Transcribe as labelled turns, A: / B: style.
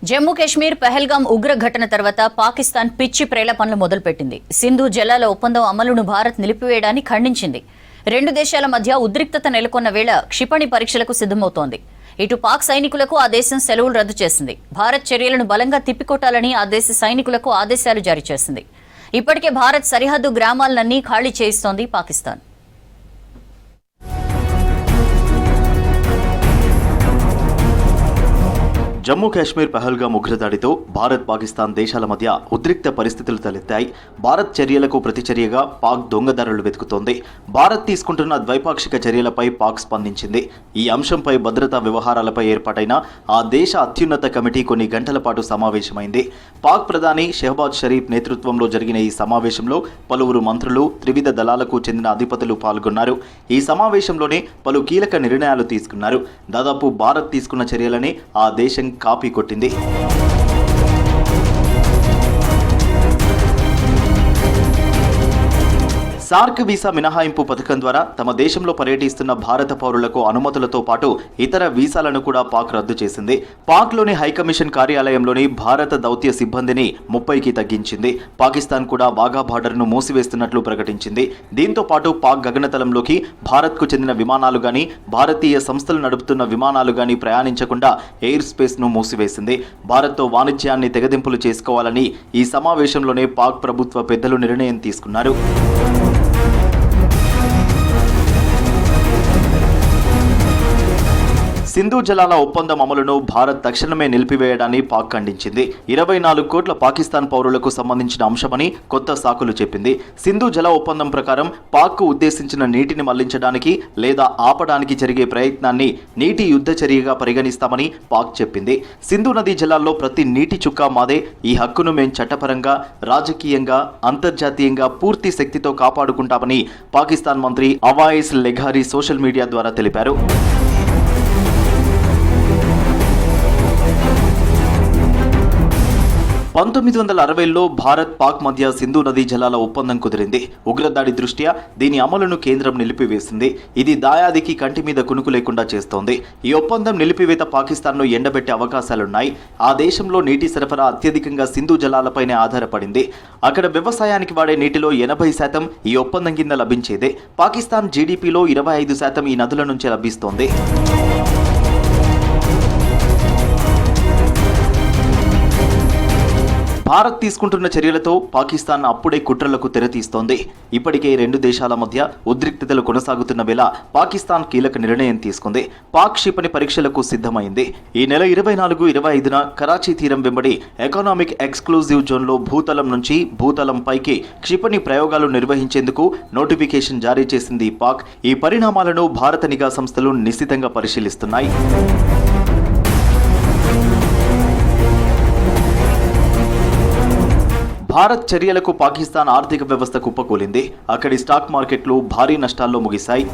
A: జమ్మూ కాశ్మీర్ పహల్గాం ఉగ్ర ఘటన తర్వాత పాకిస్తాన్ పిచ్చి ప్రేలపనలు మొదలుపెట్టింది. సింధు జలాల ఒప్పందం అమలును భారత్ నిలిపివేయడాన్ని ఖండించింది. రెండు దేశాల మధ్య ఉద్రిక్తత నెలకొన్న వేళ క్షిపణి పరీక్షలకు సిద్ధమవుతోంది. ఇటు పాక్ సైనికులకు ఆ దేశం సెలవులు రద్దు చేసింది. భారత్ చర్యలను బలంగా తిప్పికొట్టాలని ఆ దేశ సైనికులకు ఆదేశాలు జారీ చేసింది. ఇప్పటికే భారత్ సరిహద్దు గ్రామాలన్నీ ఖాళీ చేయిస్తోంది పాకిస్తాన్.
B: జమ్మూ కాశ్మీర్ పహల్గాం ఉగ్రదాడితో భారత్ పాకిస్తాన్ దేశాల మధ్య ఉద్రిక్త పరిస్థితులు తలెత్తాయి. భారత్ చర్యలకు ప్రతిచర్యగా పాక్ దొంగదారులు వెతుకుతోంది. భారత్ తీసుకుంటున్న ద్వైపాక్షిక చర్యలపై పాక్ స్పందించింది. ఈ అంశంపై భద్రతా వ్యవహారాలపై ఏర్పాటైన ఆ దేశ అత్యున్నత కమిటీ కొన్ని గంటల పాటు సమావేశమైంది. పాక్ ప్రధాని షెహబాజ్ షరీఫ్ నేతృత్వంలో జరిగిన ఈ సమావేశంలో పలువురు మంత్రులు, త్రివిధ దళాలకు చెందిన అధిపతులు పాల్గొన్నారు. ఈ సమావేశంలోనే పలు కీలక నిర్ణయాలు తీసుకున్నారు. దాదాపు భారత్ తీసుకున్న చర్యలని ఆ దేశం కాపీ కొట్టింది. సార్క్ వీసా మినహాయింపు పథకం ద్వారా తమ దేశంలో పర్యటిస్తున్న భారత పౌరులకు అనుమతులతో పాటు ఇతర వీసాలను కూడా పాక్ రద్దు చేసింది. పాక్లోని హైకమిషన్ కార్యాలయంలోని భారత దౌత్య సిబ్బందిని 30కి తగ్గించింది. పాకిస్తాన్ కూడా వాఘా బార్డర్ను మూసివేస్తున్నట్లు ప్రకటించింది. దీంతో పాటు పాక్ గగనతలంలోకి భారత్కు చెందిన విమానాలు గాని, భారతీయ సంస్థలు నడుపుతున్న విమానాలు గాని ప్రయాణించకుండా ఎయిర్ స్పేస్ను మూసివేసింది. భారత్తో వాణిజ్యాన్ని తెగదింపులు చేసుకోవాలని ఈ సమావేశంలోనే పాక్ ప్రభుత్వ పెద్దలు నిర్ణయం తీసుకున్నారు. సింధు జలాల ఒప్పందం అమలును భారత్ తక్షణమే నిలిపివేయడాన్ని పాక్ ఖండించింది. 24 కోట్ల పాకిస్తాన్ పౌరులకు సంబంధించిన అంశమని కొత్త సాకులు చెప్పింది. సింధు జల ఒప్పందం ప్రకారం పాక్కు ఉద్దేశించిన నీటిని మళ్లించడానికి లేదా ఆపడానికి జరిగే ప్రయత్నాన్ని నీటి యుద్ధ చర్యగా పరిగణిస్తామని పాక్ చెప్పింది. సింధు నదీ జలాల్లో ప్రతి నీటి చుక్క మాదే. ఈ హక్కును మేం చట్టపరంగా, రాజకీయంగా, అంతర్జాతీయంగా పూర్తి శక్తితో కాపాడుకుంటామని పాకిస్తాన్ మంత్రి అవాయిస్ లెఘారీ సోషల్ మీడియా ద్వారా తెలిపారు. 1960లో భారత్ పాక్ మధ్య సింధు నదీ జలాల ఒప్పందం కుదిరింది. ఉగ్రదాడి దృష్ట్యా దీని అమలును కేంద్రం నిలిపివేసింది. ఇది దాయాదికి కంటి మీద కునుకు లేకుండా చేస్తోంది. ఈ ఒప్పందం నిలిపివేత పాకిస్తాన్ను ఎండబెట్టే అవకాశాలున్నాయి. ఆ దేశంలో నీటి సరఫరా అత్యధికంగా సింధు జలాలపైనే ఆధారపడింది. అక్కడ వ్యవసాయానికి వాడే నీటిలో 80% ఈ ఒప్పందం కింద లభించేదే. పాకిస్తాన్ జీడీపీలో 25% ఈ నదుల నుంచే లభిస్తోంది. భారత్ తీసుకుంటున్న చర్యలతో పాకిస్తాన్ అప్పుడే కుట్రలకు తెరతీస్తోంది. ఇప్పటికే రెండు దేశాల మధ్య ఉద్రిక్తతలు కొనసాగుతున్న వేళ పాకిస్తాన్ కీలక నిర్ణయం తీసుకుంది. పాక్ క్షిపణి పరీక్షలకు సిద్ధమైంది. ఈ నెల 24-25న కరాచీ తీరం వెంబడి ఎకనామిక్ ఎక్స్క్లూజివ్ జోన్లో భూతలం నుంచి భూతలం పైకి క్షిపణి ప్రయోగాలు నిర్వహించేందుకు నోటిఫికేషన్ జారీ చేసింది పాక్. ఈ పరిణామాలను భారత నిఘా సంస్థలు నిశితంగా పరిశీలిస్తున్నాయి. భారత్ చర్యలకు పాకిస్తాన్ ఆర్థిక వ్యవస్థ కుప్పకూలింది. అక్కడి స్టాక్ మార్కెట్లు భారీ నష్టాల్లో ముగిశాయి.